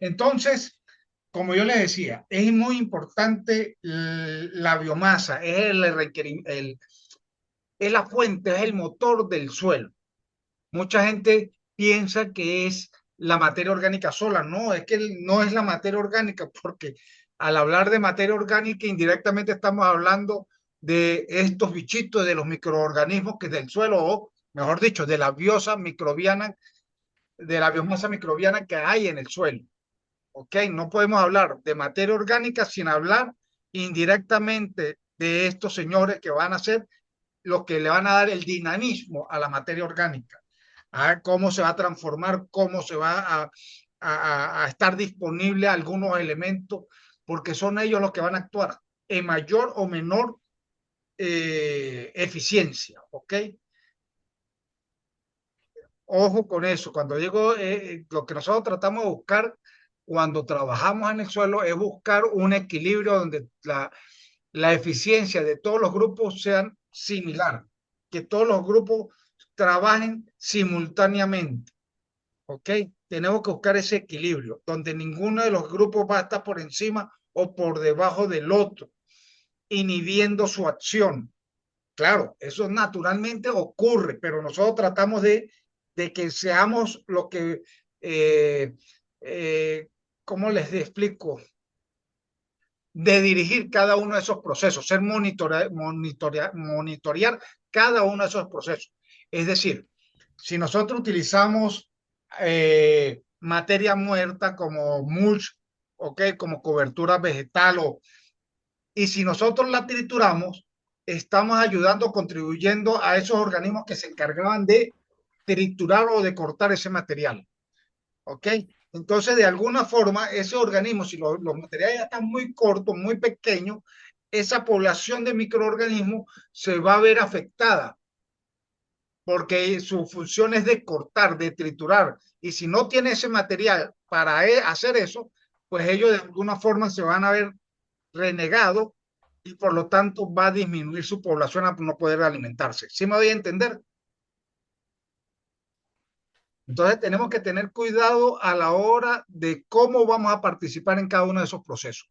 Entonces, como yo les decía, es muy importante la biomasa, es la fuente, es el motor del suelo. Mucha gente piensa que es la materia orgánica sola. No, es que no es la materia orgánica, porque al hablar de materia orgánica, indirectamente estamos hablando de estos bichitos, de los microorganismos que del suelo, o mejor dicho, de la biomasa microbiana, de la biomasa microbiana que hay en el suelo. ¿Ok? No podemos hablar de materia orgánica sin hablar indirectamente de estos señores que van a ser los que le van a dar el dinamismo a la materia orgánica, a cómo se va a transformar, cómo se va a estar disponible algunos elementos, porque son ellos los que van a actuar en mayor o menor eficiencia, ¿ok? Ojo con eso, cuando digo lo que nosotros tratamos de buscar cuando trabajamos en el suelo es buscar un equilibrio donde la eficiencia de todos los grupos sean similar, que todos los grupos trabajen simultáneamente, ¿ok? Tenemos que buscar ese equilibrio, donde ninguno de los grupos va a estar por encima o por debajo del otro, inhibiendo su acción. Claro, eso naturalmente ocurre, pero nosotros tratamos de que seamos lo que, eh, eh, ¿cómo les explico? De dirigir cada uno de esos procesos, ser monitorear cada uno de esos procesos. Es decir, si nosotros utilizamos materia muerta como mulch, ¿ok? Como cobertura vegetal, y si nosotros la trituramos, estamos ayudando, contribuyendo a esos organismos que se encargaban de triturar o de cortar ese material. ¿Ok? Entonces, de alguna forma, ese organismo, si los materiales ya están muy cortos, muy pequeños, esa población de microorganismos se va a ver afectada porque su función es de cortar, de triturar. Y si no tiene ese material para hacer eso, pues ellos de alguna forma se van a ver renegados y por lo tanto va a disminuir su población a no poder alimentarse. ¿Sí me voy a entender? Entonces tenemos que tener cuidado a la hora de cómo vamos a participar en cada uno de esos procesos.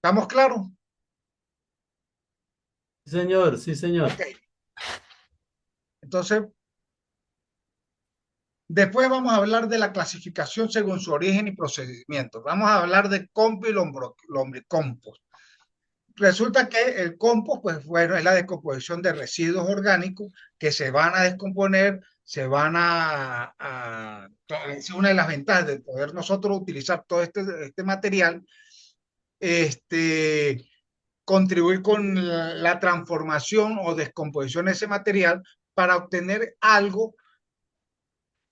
¿Estamos claros? Sí, señor, sí, señor. Ok. Entonces, después vamos a hablar de la clasificación según su origen y procedimiento. Vamos a hablar de compost y lombricompost. Resulta que el compost, pues bueno, es la descomposición de residuos orgánicos que se van a descomponer, es una de las ventajas de poder nosotros utilizar todo este material, este, contribuir con la transformación o descomposición de ese material para obtener algo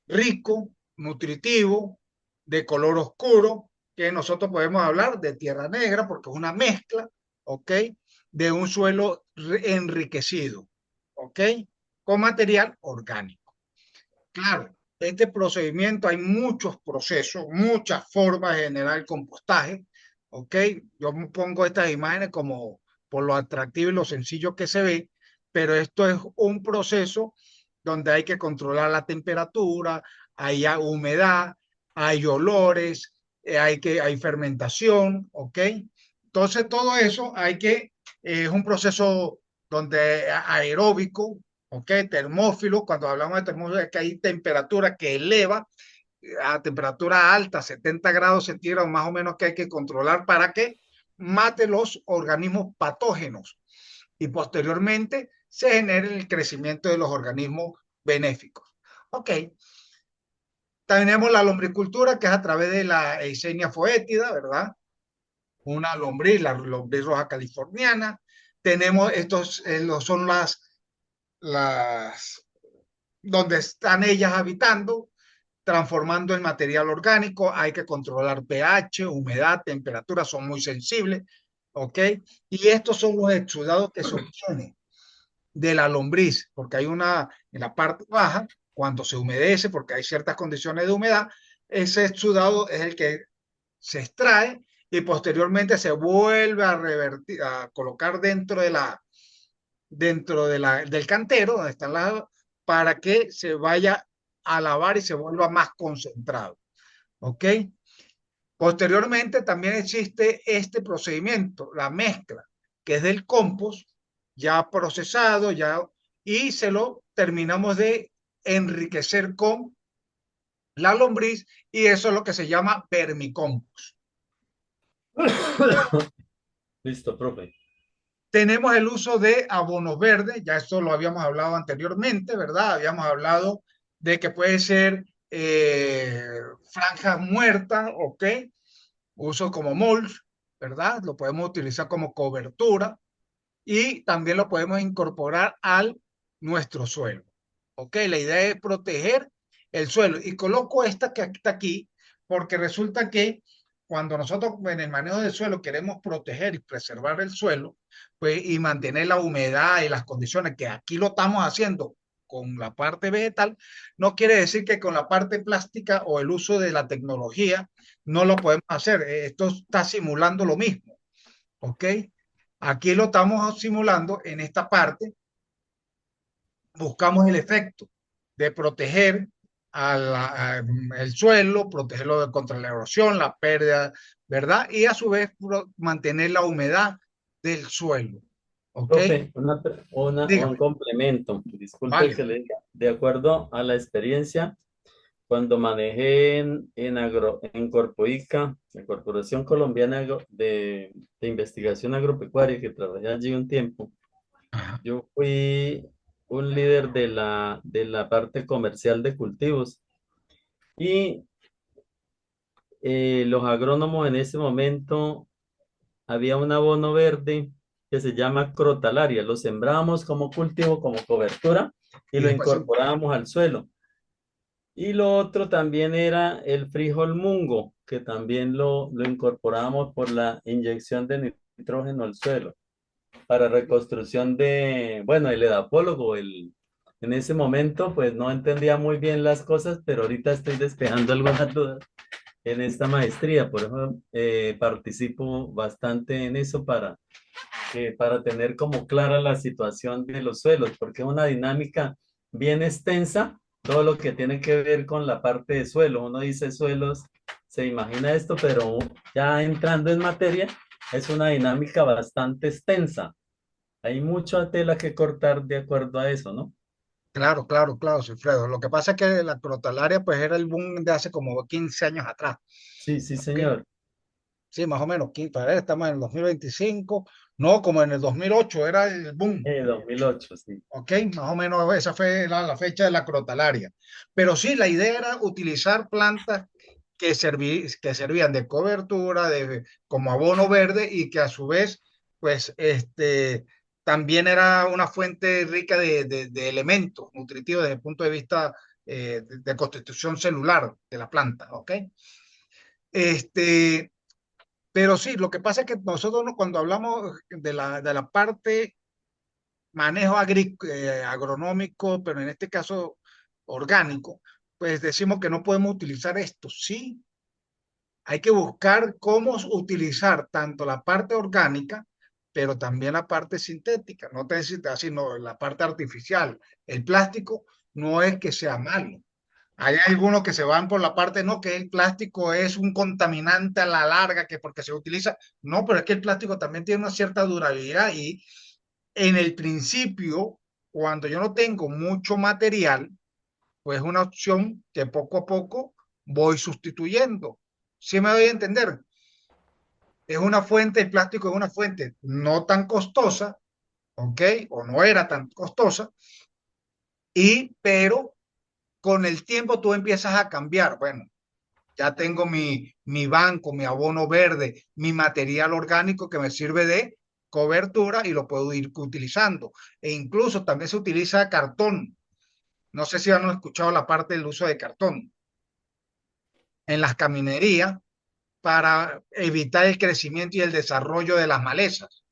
rico, nutritivo, de color oscuro, que nosotros podemos hablar de tierra negra porque es una mezcla, ¿ok? De un suelo enriquecido, ¿ok? Con material orgánico. Claro, este procedimiento hay muchos procesos, muchas formas de generar el compostaje, ¿ok? Yo pongo estas imágenes como por lo atractivo y lo sencillo que se ve, pero esto es un proceso donde hay que controlar la temperatura, hay humedad, hay olores, hay fermentación, ¿ok? Entonces todo eso es un proceso donde aeróbico, ¿ok? Termófilo, cuando hablamos de termófilo es que hay temperatura que eleva a temperatura alta, 70 grados centígrados más o menos que hay que controlar para que mate los organismos patógenos y posteriormente se genere el crecimiento de los organismos benéficos. Ok, tenemos la lombricultura que es a través de la Eisenia foetida, ¿verdad? Una lombriz, la lombriz roja californiana. Tenemos son las donde están ellas habitando, transformando el material orgánico. Hay que controlar pH, humedad, temperatura, son muy sensibles, ¿ok? Y estos son los exudados que se obtienen de la lombriz, porque hay una en la parte baja, cuando se humedece, porque hay ciertas condiciones de humedad, ese exudado es el que se extrae y posteriormente se vuelve a revertir, a colocar dentro del cantero, donde están las, para que se vaya a lavar y se vuelva más concentrado. ¿Ok? Posteriormente también existe este procedimiento, la mezcla, que es del compost ya procesado, y se lo terminamos de enriquecer con la lombriz y eso es lo que se llama vermicompost. Listo, profe. Tenemos el uso de abonos verdes, ya esto lo habíamos hablado anteriormente, ¿verdad? Habíamos hablado de que puede ser franjas muertas, ¿ok? Uso como mulch, ¿verdad? Lo podemos utilizar como cobertura y también lo podemos incorporar al nuestro suelo. ¿Ok? La idea es proteger el suelo. Y coloco esta que está aquí porque resulta que cuando nosotros en el manejo del suelo queremos proteger y preservar el suelo, pues y mantener la humedad y las condiciones que aquí lo estamos haciendo con la parte vegetal, no quiere decir que con la parte plástica o el uso de la tecnología no lo podemos hacer. Esto está simulando lo mismo. ¿Ok? Aquí lo estamos simulando en esta parte. Buscamos el efecto de proteger el suelo, protegerlo contra la erosión, la pérdida, ¿verdad? Y a su vez mantener la humedad del suelo. ¿Ok? Profe, un Dígame. complemento. Disculpe Vale. que le diga. De acuerdo a la experiencia, cuando manejé en Corpoica, la Corporación Colombiana de Investigación Agropecuaria, que trabajé allí un tiempo, Ajá. yo fui un líder de la parte comercial de cultivos y los agrónomos en ese momento había un abono verde que se llama crotalaria. Lo sembrábamos como cultivo, como cobertura y Y lo después, incorporábamos al suelo. Y lo otro también era el frijol mungo, que también lo incorporábamos por la inyección de nitrógeno al suelo para reconstrucción de, bueno, el edapólogo, en ese momento pues no entendía muy bien las cosas, pero ahorita estoy despejando algunas dudas en esta maestría, por eso participo bastante en eso para tener como clara la situación de los suelos, porque es una dinámica bien extensa, todo lo que tiene que ver con la parte de suelo. Uno dice suelos, se imagina esto, pero ya entrando en materia, es una dinámica bastante extensa. Hay mucha tela que cortar de acuerdo a eso, ¿no? claro, claro, claro, Silfredo. Lo que pasa es que la crotalaria pues era el boom de hace como 15 años atrás. Sí, sí, ¿Ok? señor. Sí, más o menos, para ver, estamos en el 2025, no, como en el 2008 era el boom, 2008, sí. ¿ok? Más o menos esa fue la fecha de la crotalaria. Pero sí, la idea era utilizar plantas que servían de cobertura, como abono verde y que a su vez, pues, también era una fuente rica de elementos nutritivos desde el punto de vista de constitución celular de la planta, ¿ok? Este, pero sí, lo que pasa es que nosotros cuando hablamos de la parte manejo agronómico, pero en este caso orgánico, pues decimos que no podemos utilizar esto. Sí, hay que buscar cómo utilizar tanto la parte orgánica, pero también la parte sintética. No te decir así, no, la parte artificial. El plástico no es que sea malo. Hay algunos que se van por la parte, no, que el plástico es un contaminante a la larga, que porque se utiliza. No, pero es que el plástico también tiene una cierta durabilidad y en el principio, cuando yo no tengo mucho material, pues es una opción que poco a poco voy sustituyendo. ¿Sí me doy a entender? Es una fuente, el plástico es una fuente no tan costosa, ¿ok? O no era tan costosa, pero con el tiempo tú empiezas a cambiar. Bueno, ya tengo mi banco, mi abono verde, mi material orgánico que me sirve de cobertura y lo puedo ir utilizando. E incluso también se utiliza cartón. No sé si han escuchado la parte del uso de cartón en las caminerías para evitar el crecimiento y el desarrollo de las malezas.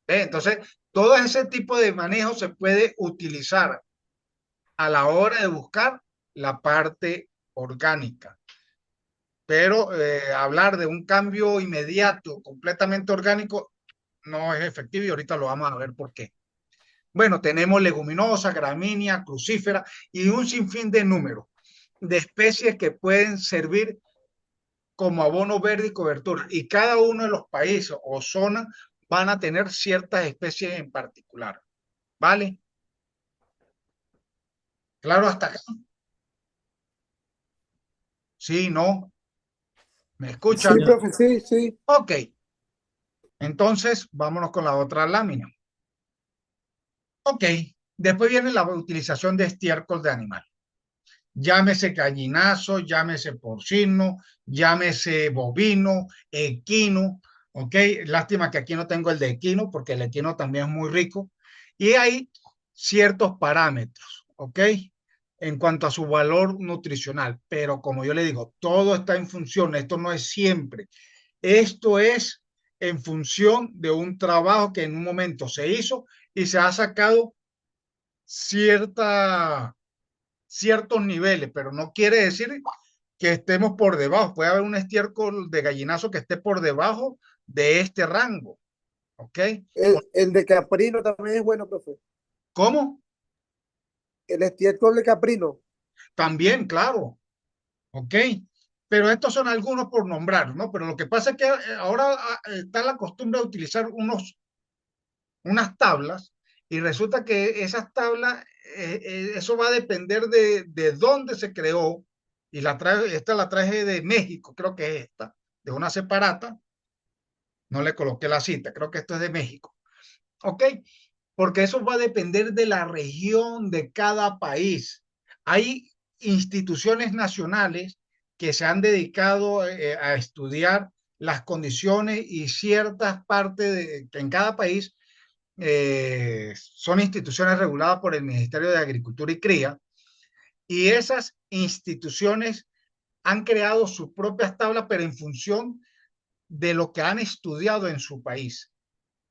¿Ve? Entonces, todo ese tipo de manejo se puede utilizar a la hora de buscar la parte orgánica. Pero hablar de un cambio inmediato, completamente orgánico, no es efectivo y ahorita lo vamos a ver por qué. Bueno, tenemos leguminosa, gramínea, crucífera y un sinfín de números de especies que pueden servir como abono verde y cobertura. Y cada uno de los países o zonas van a tener ciertas especies en particular. ¿Vale? Claro, hasta acá. Sí, no. ¿Me Sí, Sí, escuchan? profe, sí, sí. Ok. Entonces, vámonos con la otra lámina. Ok. Después viene la utilización de estiércol de animal. Llámese gallinazo, llámese porcino, llámese bovino, equino, ¿ok? Lástima que aquí no tengo el de equino, porque el equino también es muy rico. Y hay ciertos parámetros, ¿ok? En cuanto a su valor nutricional, pero como yo le digo, todo está en función, esto no es siempre, esto es en función de un trabajo que en un momento se hizo y se ha sacado cierta ciertos niveles, pero no quiere decir que estemos por debajo. Puede haber un estiércol de gallinazo que esté por debajo de este rango, ¿ok? El de caprino también es bueno, profe. ¿Cómo? El estiércol de caprino. También, claro, ¿ok? Pero estos son algunos por nombrar, ¿no? Pero lo que pasa es que ahora está la costumbre de utilizar unas tablas y resulta que esas tablas, eso va a depender de dónde se creó y esta la traje de México, creo que es esta, de una separata, no le coloqué la cita, creo que esto es de México, ¿ok? Porque eso va a depender de la región de cada país. Hay instituciones nacionales que se han dedicado a estudiar las condiciones y ciertas partes de, que en cada país son instituciones reguladas por el Ministerio de Agricultura y Cría, y esas instituciones han creado sus propias tablas, pero en función de lo que han estudiado en su país.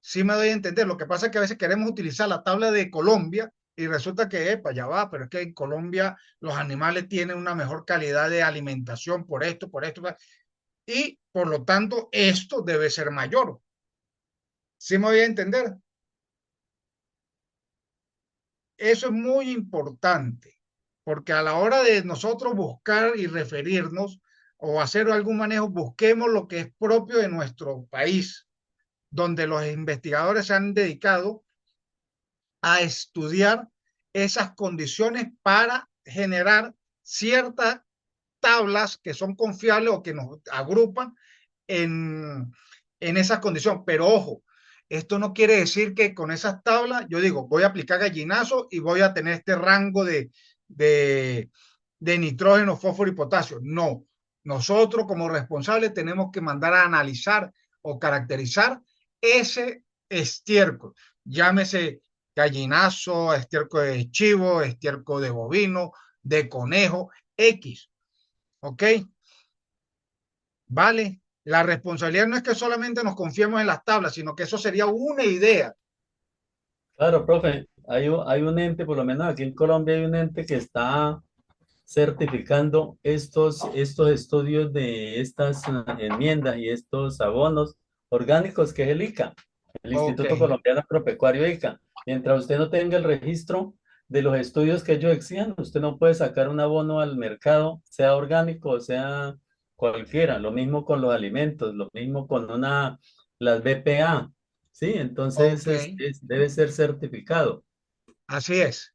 Sí me doy a entender. Lo que pasa es que a veces queremos utilizar la tabla de Colombia y resulta que, epa, ya va, pero es que en Colombia los animales tienen una mejor calidad de alimentación por esto, y por lo tanto esto debe ser mayor. ¿Sí me doy a entender? Eso es muy importante, porque a la hora de nosotros buscar y referirnos o hacer algún manejo, busquemos lo que es propio de nuestro país, donde los investigadores se han dedicado a estudiar esas condiciones para generar ciertas tablas que son confiables o que nos agrupan en esas condiciones. Pero ojo, esto no quiere decir que con esas tablas, yo digo, voy a aplicar gallinazo y voy a tener este rango de, de nitrógeno, fósforo y potasio. No, nosotros como responsables tenemos que mandar a analizar o caracterizar ese estiércol. Llámese gallinazo, estiércol de chivo, estiércol de bovino, de conejo, X. ¿Ok? ¿Vale? La responsabilidad no es que solamente nos confiemos en las tablas, sino que eso sería una idea. claro, profe. Hay un ente, por lo menos aquí en Colombia hay un ente que está certificando estos estudios de estas enmiendas y estos abonos orgánicos, que es el ICA, el Ok, Instituto Colombiano Agropecuario ICA. Mientras usted no tenga el registro de los estudios que ellos exijan, usted no puede sacar un abono al mercado, sea orgánico o sea cualquiera. Lo mismo con los alimentos, lo mismo con las BPA, ¿sí? Entonces ok, debe ser certificado. así es.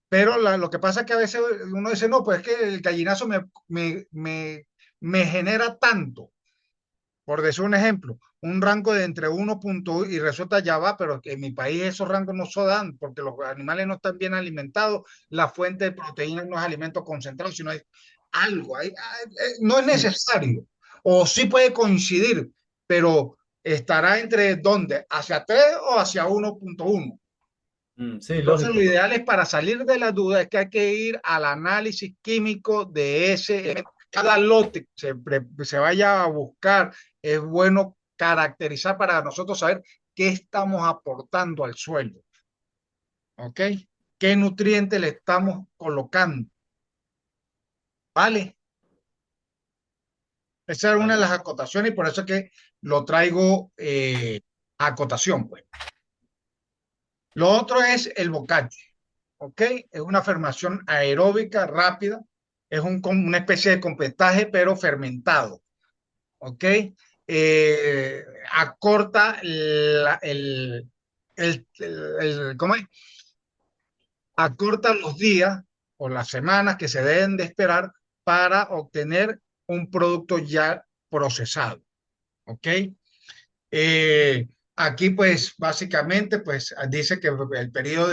Pero lo que pasa es que a veces uno dice, no, pues es que el gallinazo me genera tanto. Por decir un ejemplo, un rango de entre 1.1 y resulta ya va, pero que en mi país esos rangos no se dan porque los animales no están bien alimentados, la fuente de proteínas no es alimento concentrado, sino es algo, no es Sí, necesario, o sí puede coincidir, pero estará entre dónde, hacia 3 o hacia 1.1. sí, Entonces, lo lógico. ideal es para salir de la duda es que hay que ir al análisis químico de ese, cada lote que se vaya a buscar. Es bueno caracterizar para nosotros saber qué estamos aportando al suelo, ¿ok? ¿Qué nutriente le estamos colocando? ¿Vale? Esa es una de Vale. las acotaciones y por eso es que lo traigo a acotación, pues. Lo otro es el bocache, ¿ok? Es una fermentación aeróbica rápida, es una especie de compostaje, pero fermentado, ¿ok? Acorta ¿cómo es? Acorta los días o las semanas que se deben de esperar para obtener un producto ya procesado, ¿ok? Aquí, pues, básicamente, pues, dice que el periodo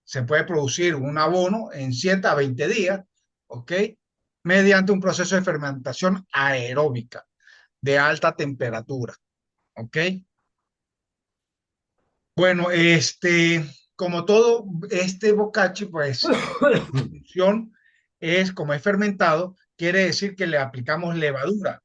se puede producir un abono en 7 a 20 días, ¿ok? Mediante un proceso de fermentación aeróbica de alta temperatura, ¿ok? Bueno, como todo este bocachi, pues, su función es, como es fermentado, quiere decir que le aplicamos levadura.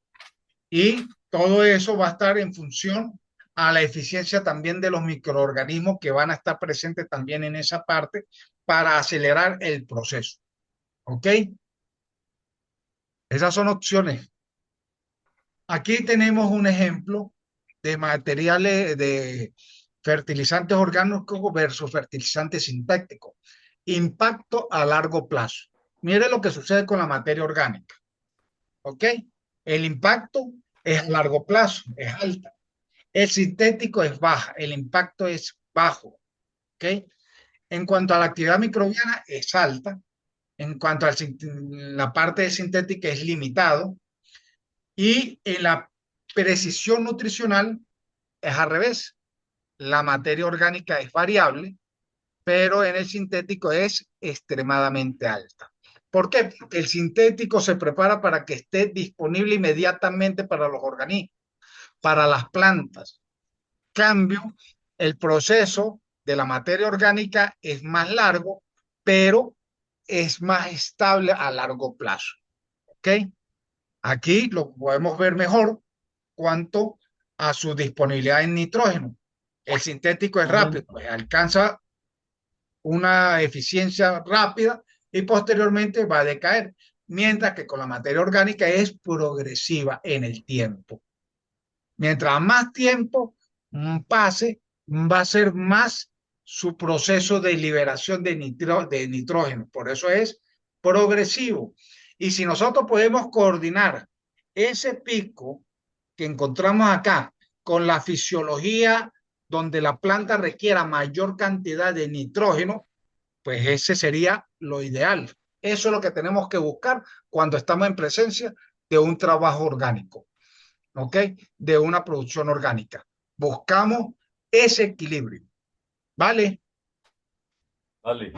Y todo eso va a estar en función a la eficiencia también de los microorganismos que van a estar presentes también en esa parte para acelerar el proceso. ¿Ok? Esas son opciones. Aquí tenemos un ejemplo de materiales de fertilizantes orgánicos versus fertilizantes sintéticos. Impacto a largo plazo. Mire lo que sucede con la materia orgánica. ¿Ok? El impacto es a largo plazo, es alta. El sintético es baja, el impacto es bajo, ¿ok? En cuanto a la actividad microbiana es alta, en cuanto a la parte de sintética es limitado y en la precisión nutricional es al revés. La materia orgánica es variable, pero en el sintético es extremadamente alta. ¿Por qué? Porque el sintético se prepara para que esté disponible inmediatamente para los organismos, para las plantas. Cambio, el proceso de la materia orgánica es más largo, pero es más estable a largo plazo. ¿Ok? Aquí lo podemos ver mejor cuanto a su disponibilidad en nitrógeno. El sintético es rápido, pues alcanza una eficiencia rápida y posteriormente va a decaer, mientras que con la materia orgánica es progresiva en el tiempo. Mientras más tiempo pase, va a ser más su proceso de liberación de nitrógeno. Por eso es progresivo. Y si nosotros podemos coordinar ese pico que encontramos acá con la fisiología donde la planta requiera mayor cantidad de nitrógeno, pues ese sería lo ideal. Eso es lo que tenemos que buscar cuando estamos en presencia de un trabajo orgánico. ¿Ok? De una producción orgánica. Buscamos ese equilibrio, ¿vale? Vale.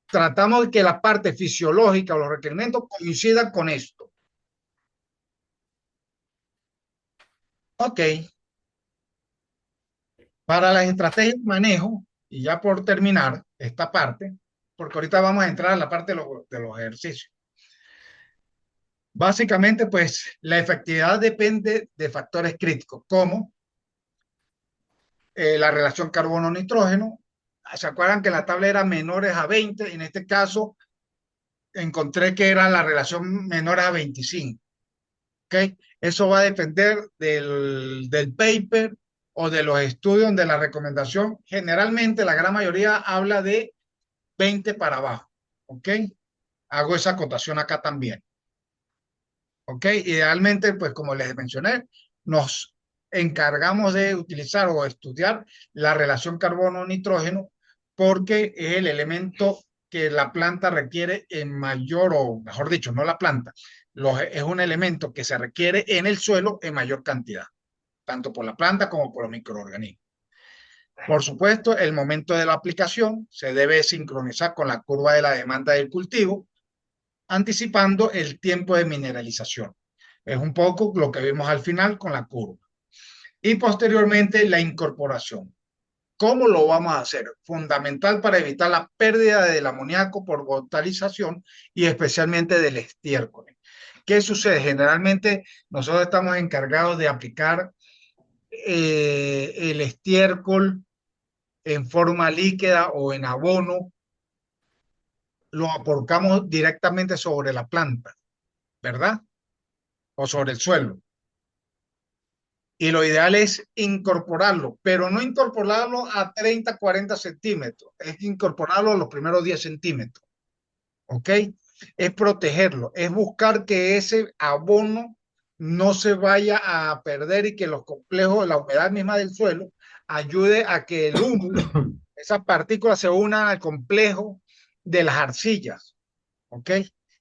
Tratamos de que la parte fisiológica o los requerimientos coincidan con esto. Ok. Para las estrategias de manejo, y ya por terminar esta parte, porque ahorita vamos a entrar a la parte de los ejercicios. Básicamente, pues la efectividad depende de factores críticos, como la relación carbono-nitrógeno. ¿Se acuerdan que la tabla era menores a 20? En este caso, encontré que era la relación menor a 25. ¿Ok? Eso va a depender del paper o de los estudios de la recomendación. Generalmente, la gran mayoría habla de 20 para abajo. ¿Ok? Hago esa acotación acá también. ¿Ok? Idealmente, pues como les mencioné, nos encargamos de utilizar o estudiar la relación carbono-nitrógeno porque es el elemento que la planta requiere en mayor, o mejor dicho, no la planta, es un elemento que se requiere en el suelo en mayor cantidad, tanto por la planta como por los microorganismos. Por supuesto, el momento de la aplicación se debe sincronizar con la curva de la demanda del cultivo, anticipando el tiempo de mineralización. Es un poco lo que vimos al final con la curva. Y posteriormente la incorporación. ¿Cómo lo vamos a hacer? Fundamental para evitar la pérdida del amoníaco por volatización y especialmente del estiércol. ¿Qué sucede? Generalmente nosotros estamos encargados de aplicar el estiércol en forma líquida o en abono, lo aportamos directamente sobre la planta, ¿verdad? O sobre el suelo. Y lo ideal es incorporarlo, pero no incorporarlo a 30, 40 centímetros, es incorporarlo a los primeros 10 centímetros, ¿ok? Es protegerlo, es buscar que ese abono no se vaya a perder y que los complejos, la humedad misma del suelo, ayude a que el humus, esas partículas se unan al complejo de las arcillas, ¿ok?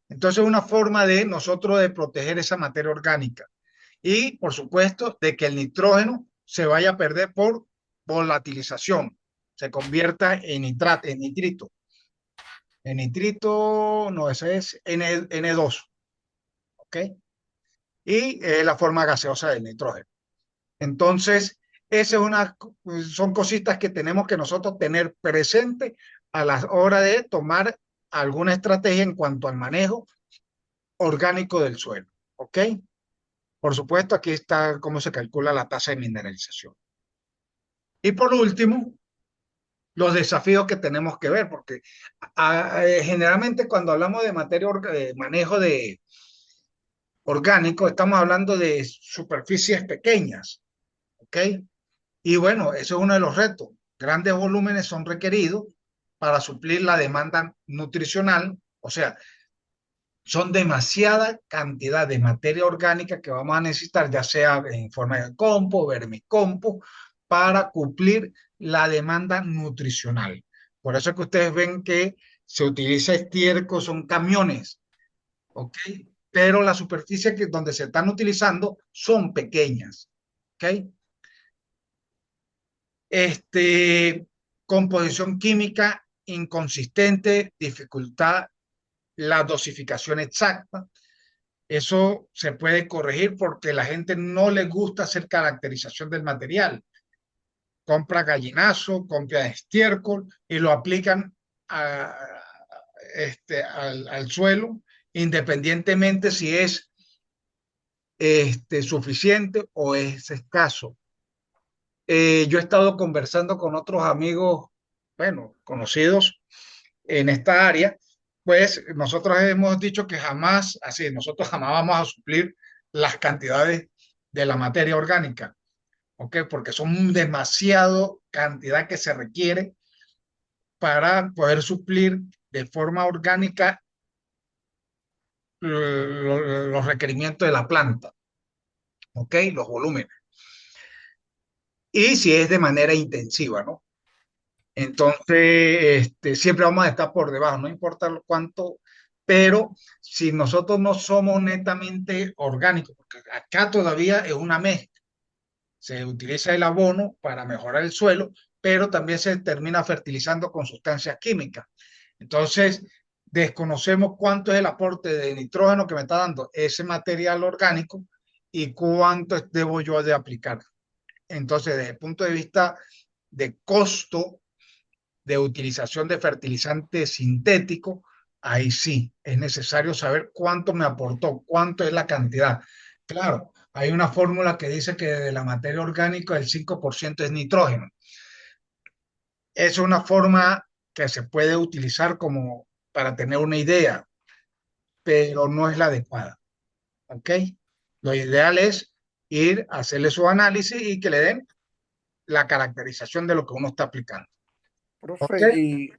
Entonces es una forma de nosotros de proteger esa materia orgánica y, por supuesto, de que el nitrógeno se vaya a perder por volatilización, se convierta en nitrato, en nitrito. En nitrito, no, ese es N2, ¿ok? Y la forma gaseosa del nitrógeno. Entonces, esa es son cositas que tenemos que nosotros tener presente a la hora de tomar alguna estrategia en cuanto al manejo orgánico del suelo, ¿ok? Por supuesto, aquí está cómo se calcula la tasa de mineralización. Y por último, los desafíos que tenemos que ver, porque generalmente cuando hablamos de manejo de orgánico, estamos hablando de superficies pequeñas, ¿ok? Y bueno, eso es uno de los retos. Grandes volúmenes son requeridos para suplir la demanda nutricional, o sea, son demasiada cantidad de materia orgánica que vamos a necesitar, ya sea en forma de compost, vermicompost, para cumplir la demanda nutricional. Por eso es que ustedes ven que se utiliza estiércol, son camiones, ¿ok? Pero las superficies donde se están utilizando son pequeñas, ¿ok? Composición química inconsistente, dificultad la dosificación exacta. Eso se puede corregir porque la gente no le gusta hacer caracterización del material. Compra gallinazo, compra estiércol y lo aplican a, al suelo, independientemente si es suficiente o es escaso. Yo he estado conversando con otros amigos, bueno, conocidos en esta área, pues nosotros hemos dicho que jamás, así, nosotros jamás vamos a suplir las cantidades de la materia orgánica, ¿ok? Porque son demasiado cantidad que se requiere para poder suplir de forma orgánica los requerimientos de la planta, ¿ok? Los volúmenes. Y si es de manera intensiva, ¿no? Entonces, siempre vamos a estar por debajo, no importa cuánto, pero si nosotros no somos netamente orgánicos, porque acá todavía es una mezcla, se utiliza el abono para mejorar el suelo, pero también se termina fertilizando con sustancias químicas. Entonces, desconocemos cuánto es el aporte de nitrógeno que me está dando ese material orgánico y cuánto debo yo de aplicar. Entonces, desde el punto de vista de costo, de utilización de fertilizante sintético, ahí sí es necesario saber cuánto me aportó, cuánto es la cantidad. Claro, hay una fórmula que dice que de la materia orgánica el 5% es nitrógeno. Es una forma que se puede utilizar como para tener una idea, pero no es la adecuada. ¿Ok? Lo ideal es ir a hacerle su análisis y que le den la caracterización de lo que uno está aplicando. ¿Ok? Profe, y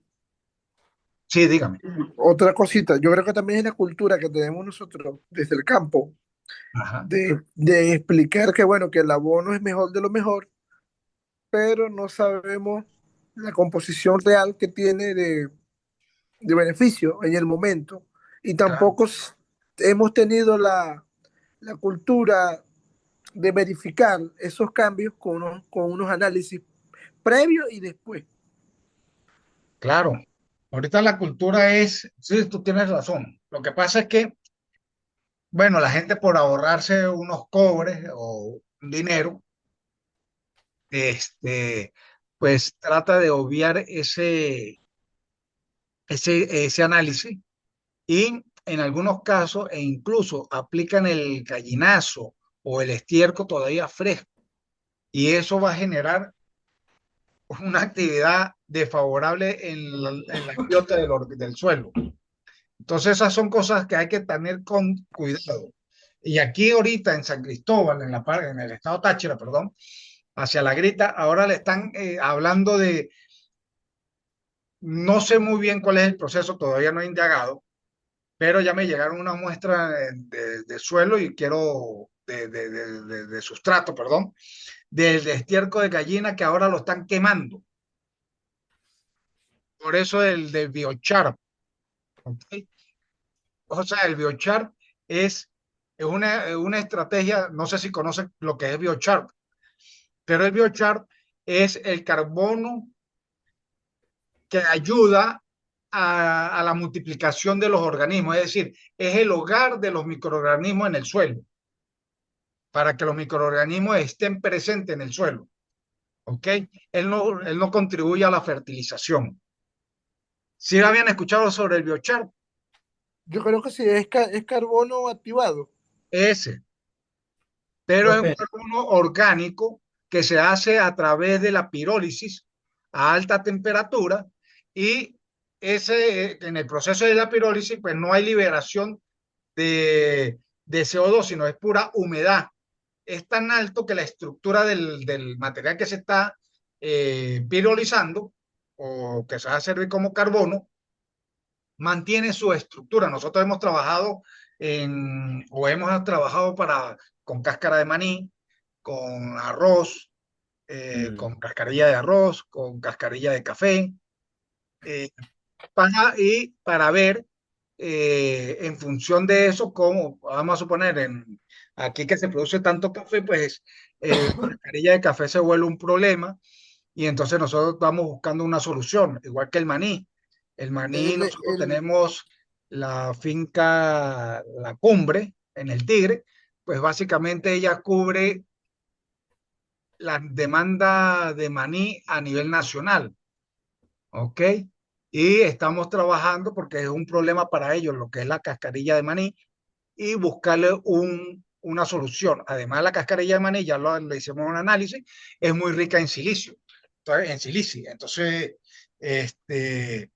Sí, dígame. otra cosita, yo creo que también es la cultura que tenemos nosotros desde el campo, Ajá. de explicar que, bueno, que el abono es mejor de lo mejor, pero no sabemos la composición real que tiene de beneficio en el momento. Y Claro. tampoco hemos tenido la cultura de verificar esos cambios con unos análisis previos y después. Claro, ahorita la cultura es, sí, tú tienes razón. Lo que pasa es que, bueno, la gente por ahorrarse unos cobres o un dinero, este, pues trata de obviar ese análisis y en algunos casos e incluso aplican el gallinazo o el estiércol todavía fresco y eso va a generar una actividad desfavorable en la biota del suelo. Entonces esas son cosas que hay que tener con cuidado. Y aquí ahorita en San Cristóbal, en el estado Táchira, perdón, hacia La Grita, ahora le están hablando de, no sé muy bien cuál es el proceso, todavía no he indagado, pero ya me llegaron una muestra de suelo y quiero, de sustrato, perdón, del estiércol de gallina que ahora lo están quemando. Por eso el del biochar, ¿ok? O sea, el biochar es una estrategia, no sé si conocen lo que es biochar, pero el biochar es el carbono que ayuda a la multiplicación de los organismos, es decir, es el hogar de los microorganismos en el suelo, para que los microorganismos estén presentes en el suelo, ¿ok? Él no contribuye a la fertilización. ¿Sí habían escuchado sobre el biochar? Yo creo que sí, es carbono activado. Ese, pero es un Profe, carbono orgánico que se hace a través de la pirólisis a alta temperatura y en el proceso de la pirólisis pues no hay liberación de CO2, sino es pura humedad. Es tan alto que la estructura del material que se está pirolizando o que se va a servir como carbono mantiene su estructura. Nosotros hemos trabajado o hemos trabajado con cáscara de maní, con arroz, mm, con cascarilla de arroz, con cascarilla de café, eh, para ver en función de eso, cómo, vamos a suponer, aquí que se produce tanto café, pues la cascarilla de café se vuelve un problema y entonces nosotros vamos buscando una solución, igual que el maní. El maní, El, nosotros el, tenemos la finca La Cumbre en el Tigre, pues básicamente ella cubre la demanda de maní a nivel nacional, ¿ok? Y estamos trabajando porque es un problema para ellos lo que es la cascarilla de maní y buscarle una solución. Además, la cascarilla de maní, ya le hicimos un análisis, es muy rica en silicio, entonces, en silicio. Entonces, este,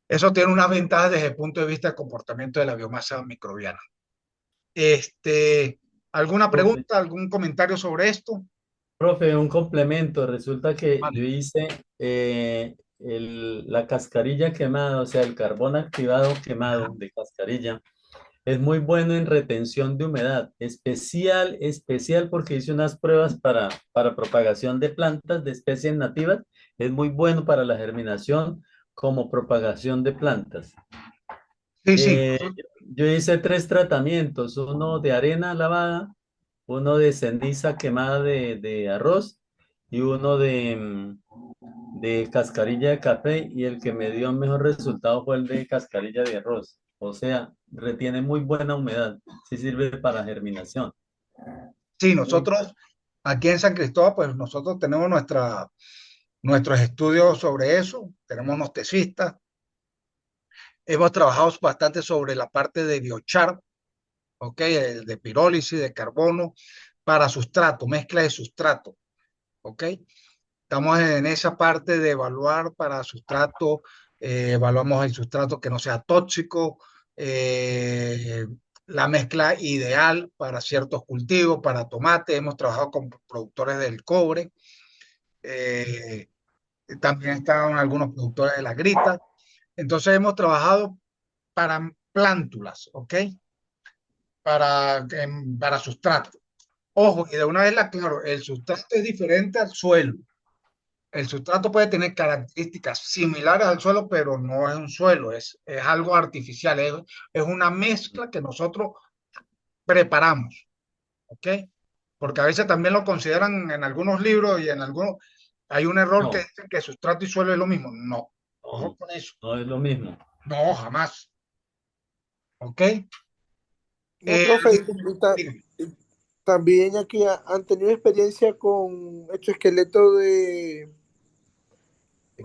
eso tiene unas ventajas desde el punto de vista del comportamiento de la biomasa microbiana. Este, ¿Alguna profe, pregunta, algún comentario sobre esto? profe, un complemento. Resulta que yo Vale. hice la cascarilla quemada, o sea, el carbón activado Ajá. quemado de cascarilla. Es muy bueno en retención de humedad, especial porque hice unas pruebas para propagación de plantas de especies nativas. Es muy bueno para la germinación como propagación de plantas. Sí, sí. Eh, yo hice tres tratamientos, uno de arena lavada, uno de ceniza quemada de arroz y uno de cascarilla de café y el que me dio mejor resultado fue el de cascarilla de arroz. O sea, retiene muy buena humedad, sí sirve para germinación. Sí, Muy, nosotros aquí en San Cristóbal, pues nosotros tenemos nuestros estudios sobre eso, tenemos unos tesistas, hemos trabajado bastante sobre la parte de biochar, ¿ok? De pirólisis, de carbono, para sustrato, mezcla de sustrato, ¿ok? Estamos en esa parte de evaluar para sustrato, evaluamos el sustrato que no sea tóxico, eh, la mezcla ideal para ciertos cultivos, para tomate, hemos trabajado con productores del cobre, eh, también estaban algunos productores de la grita, entonces hemos trabajado para plántulas, ¿ok? Para sustrato. Ojo, y de una vez la aclaro, el sustrato es diferente al suelo. El sustrato puede tener características similares al suelo, pero no es un suelo, es algo artificial, es una mezcla que nosotros preparamos, ¿ok? Porque a veces también lo consideran en algunos libros y en algunos, hay un error que no, dice que sustrato y suelo es lo mismo. No, ojo no, con eso. no es lo mismo. No, jamás, ¿ok? no, profe, Dígame. y también aquí han tenido experiencia con exoesqueleto de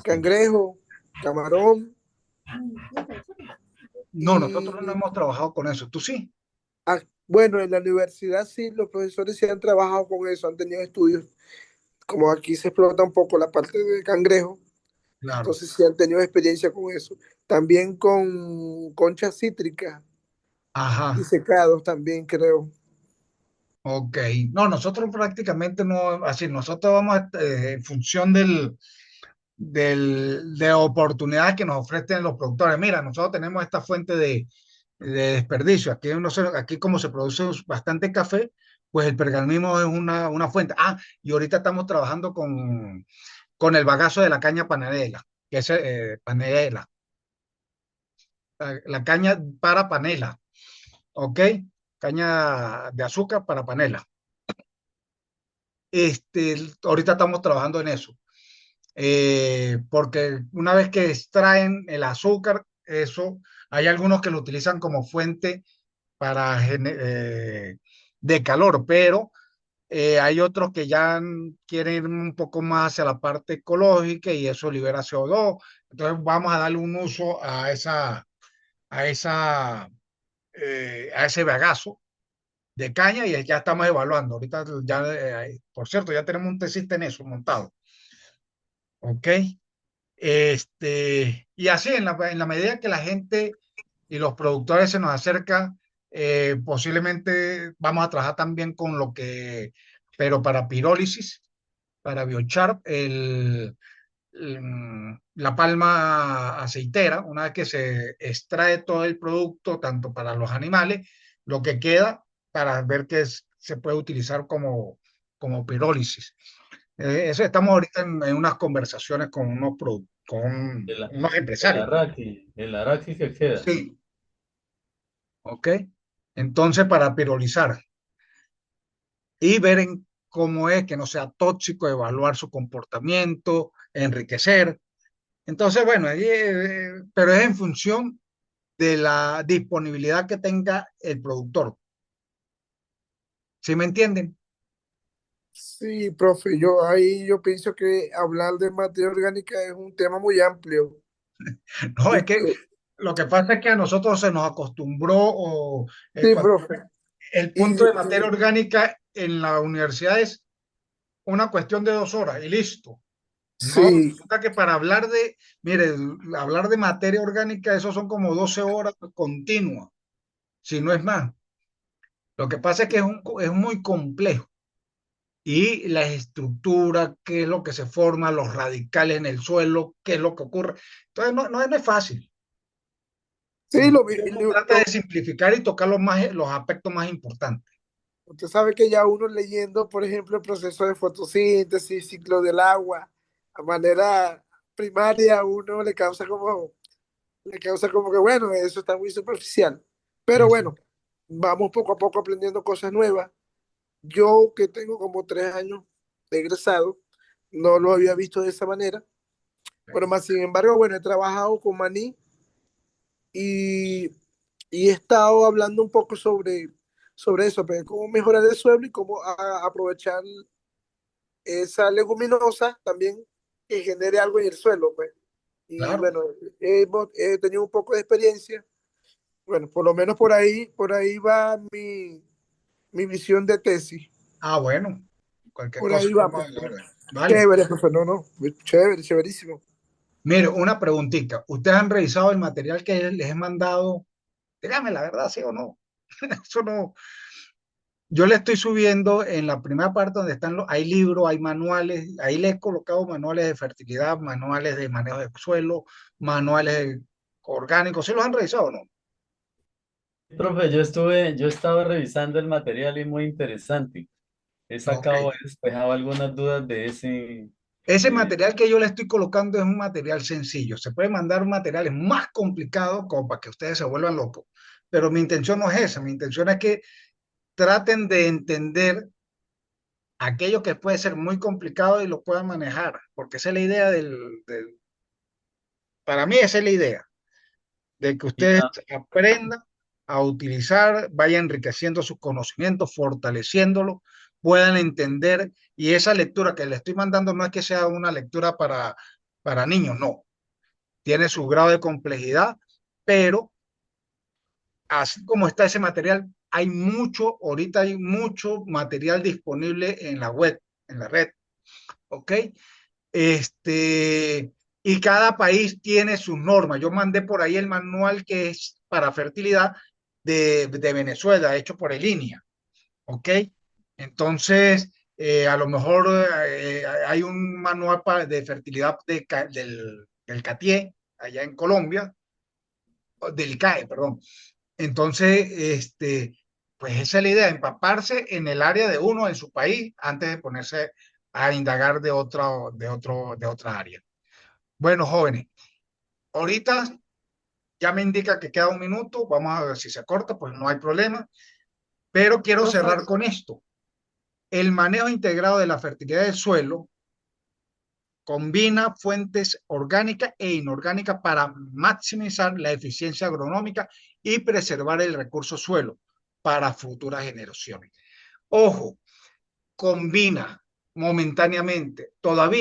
cangrejo, camarón No, nosotros no y hemos trabajado con eso. ¿Tú sí? bueno, en la universidad sí, los profesores sí han trabajado con eso, han tenido estudios. Como aquí se explota un poco la parte de cangrejo, Claro. entonces sí han tenido experiencia con eso. También con conchas cítricas, y Ajá, secados también, creo. ok. No, nosotros prácticamente no, así, nosotros vamos en función de oportunidades que nos ofrecen los productores. Mira, nosotros tenemos esta fuente de desperdicio. Aquí, aquí como se produce bastante café, pues el pergamismo es una fuente. Ah, y ahorita estamos trabajando con el bagazo de la caña panela, que es panela, la caña para panela, ¿ok? Caña de azúcar para panela. Ahorita estamos trabajando en eso, porque una vez que extraen el azúcar, eso, hay algunos que lo utilizan como fuente para de calor, pero hay otros que ya quieren ir un poco más hacia la parte ecológica y eso libera CO2. Entonces vamos a darle un uso a esa, a ese bagazo de caña y ya estamos evaluando. Ahorita ya, por cierto, ya tenemos un tesista en eso montado. ¿Ok? Y así, en la medida que la gente y los productores se nos acercan, posiblemente vamos a trabajar también con lo que, pero para pirólisis, para biochar, la palma aceitera, una vez que se extrae todo el producto, tanto para los animales, lo que queda para ver que se puede utilizar como pirólisis. Eso estamos ahorita en unas conversaciones con con El, unos empresarios. el araqui que queda. Sí, ¿ok? Entonces, para pirolizar y ver cómo es, que no sea tóxico, evaluar su comportamiento, enriquecer. Entonces, bueno, pero es en función de la disponibilidad que tenga el productor. ¿Sí me entienden? Sí, profe, yo ahí yo pienso que hablar de materia orgánica es un tema muy amplio. No, Y es que lo que pasa es que a nosotros se nos acostumbró sí, cuando profe. el Y punto de materia orgánica en la universidad es una cuestión de 2 horas y listo. No, sí, resulta que para hablar mire, hablar de materia orgánica, eso son como 12 horas continuas, si no es más. Lo que pasa es que es muy complejo y la estructura, qué es lo que se forma, los radicales en el suelo, qué es lo que ocurre. Entonces, no es fácil. sí, Entonces, uno trata de simplificar y tocar los aspectos más importantes. usted sabe que ya uno leyendo, por ejemplo, el proceso de fotosíntesis, ciclo del agua, a manera primaria, a uno le causa como que, bueno, eso está muy superficial. Pero Eso. bueno, vamos poco a poco aprendiendo cosas nuevas. Yo que tengo como 3 años de egresado, no lo había visto de esa manera, pero más sin embargo, bueno, he trabajado con maní y, y he estado hablando un poco sobre eso, pero cómo mejorar el suelo y cómo aprovechar esa leguminosa también que genere algo en el suelo, pues. Y Claro. bueno, he tenido un poco de experiencia. Bueno, por lo menos por ahí va mi visión de tesis. Ah, bueno, cualquier Por cosa. ahí va, Vamos pues. a hablar. Vale. Chévere, profe, no, no, chévere, chéverísimo. Mire, una preguntita. ¿Ustedes han revisado el material que les he mandado? Dígame la verdad, sí o no. Eso no. Yo le estoy subiendo en la primera parte donde están hay libros, hay manuales, ahí le he colocado manuales de fertilidad, manuales de manejo de suelo, manuales orgánicos. ¿Sí los han revisado o no? Profe, yo estaba revisando el material y muy interesante. He Ok. sacado, he despejado algunas dudas de ese. Ese eh, material que yo le estoy colocando es un material sencillo. Se puede mandar materiales más complicados como para que ustedes se vuelvan locos. Pero mi intención no es esa. Mi intención es que traten de entender aquello que puede ser muy complicado y lo puedan manejar. Porque esa es la idea para mí esa es la idea, de que y ustedes aprendan a utilizar, vayan enriqueciendo sus conocimientos, fortaleciéndolo, puedan entender. Y esa lectura que le estoy mandando no es que sea una lectura para niños, no. Tiene su grado de complejidad, pero así como está ese material, ahorita hay mucho material disponible en la web, en la red, ¿ok? Este, y cada país tiene sus normas. Yo mandé por ahí el manual que es para fertilidad de Venezuela, hecho por el INIA, ¿ok? Entonces, a lo mejor hay un manual de fertilidad del CATIE, allá en Colombia, del ICAE, perdón. Entonces, pues esa es la idea, empaparse en el área de uno, en su país, antes de ponerse a indagar de otra área. Bueno, jóvenes, ahorita ya me indica que queda un minuto, vamos a ver si se corta, pues no hay problema, pero quiero Profe, cerrar con esto. El manejo integrado de la fertilidad del suelo combina fuentes orgánicas e inorgánicas para maximizar la eficiencia agronómica y preservar el recurso suelo para futuras generaciones. Ojo, combina momentáneamente, todavía